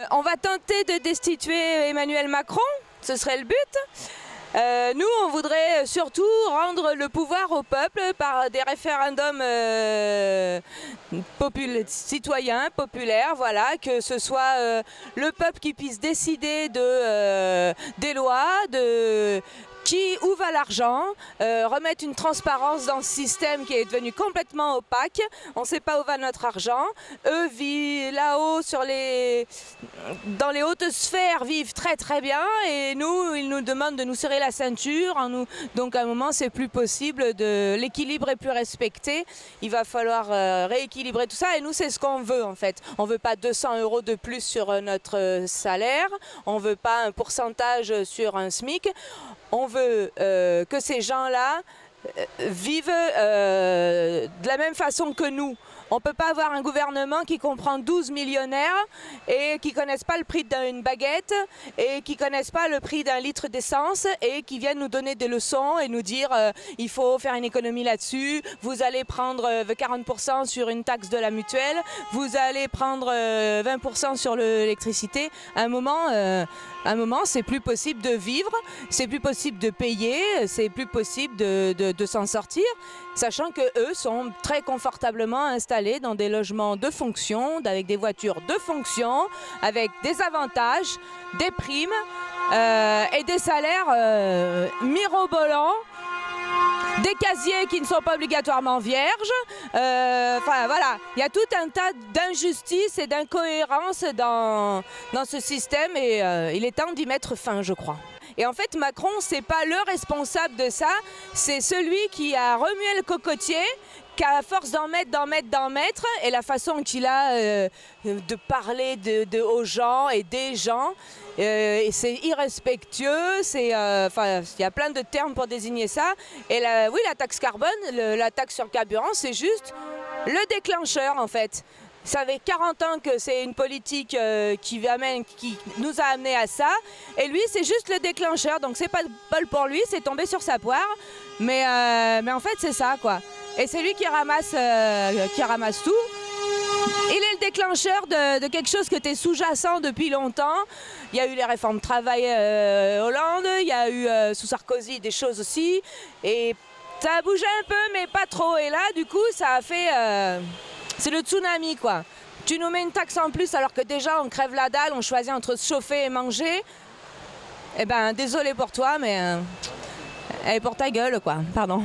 On va tenter de destituer Emmanuel Macron, ce serait le but. Nous, on voudrait surtout rendre le pouvoir au peuple par des référendums citoyens, populaires, voilà, que ce soit le peuple qui puisse décider des lois, où va l'argent, remettre une transparence dans ce système qui est devenu complètement opaque. On ne sait pas où va notre argent. Eux vivent là-haut, dans les hautes sphères, vivent très très bien, et nous, ils nous demandent de nous serrer la ceinture. Donc à un moment, c'est plus possible, l'équilibre est plus respecté. Il va falloir rééquilibrer tout ça, et nous, c'est ce qu'on veut en fait. On ne veut pas 200 € de plus sur notre salaire, on ne veut pas un pourcentage sur un SMIC. On veut que ces gens-là vivent de la même façon que nous. On ne peut pas avoir un gouvernement qui comprend 12 millionnaires et qui ne connaissent pas le prix d'une baguette et qui ne connaissent pas le prix d'un litre d'essence et qui viennent nous donner des leçons et nous dire il faut faire une économie là-dessus, vous allez prendre 40% sur une taxe de la mutuelle, vous allez prendre 20% sur l'électricité. À un moment, c'est plus possible de vivre, c'est plus possible de payer, c'est plus possible de s'en sortir, sachant que eux sont très confortablement installés dans des logements de fonction, avec des voitures de fonction, avec des avantages, des primes et des salaires mirobolants, des casiers qui ne sont pas obligatoirement vierges. Enfin voilà, il y a tout un tas d'injustices et d'incohérences dans ce système, et il est temps d'y mettre fin, je crois. Et en fait, Macron, c'est pas le responsable de ça, c'est celui qui a remué le cocotier, qu'à force d'en mettre, et la façon qu'il a de parler aux gens et des gens, et c'est irrespectueux, il y a plein de termes pour désigner ça. Et oui, la taxe carbone, la taxe sur le carburant, c'est juste le déclencheur en fait. Ça fait 40 ans que c'est une politique qui nous a amené à ça, et lui c'est juste le déclencheur, donc c'est pas de bol pour lui, c'est tombé sur sa poire, mais en fait c'est ça quoi. Et c'est lui qui ramasse tout. Il est le déclencheur de quelque chose qui était sous-jacent depuis longtemps. Il y a eu les réformes travail Hollande, il y a eu sous Sarkozy des choses aussi, et ça a bougé un peu mais pas trop, et là du coup ça a fait... c'est le tsunami quoi. Tu nous mets une taxe en plus alors que déjà on crève la dalle, on choisit entre se chauffer et manger. Eh ben désolé pour toi, mais elle est pour ta gueule quoi, pardon.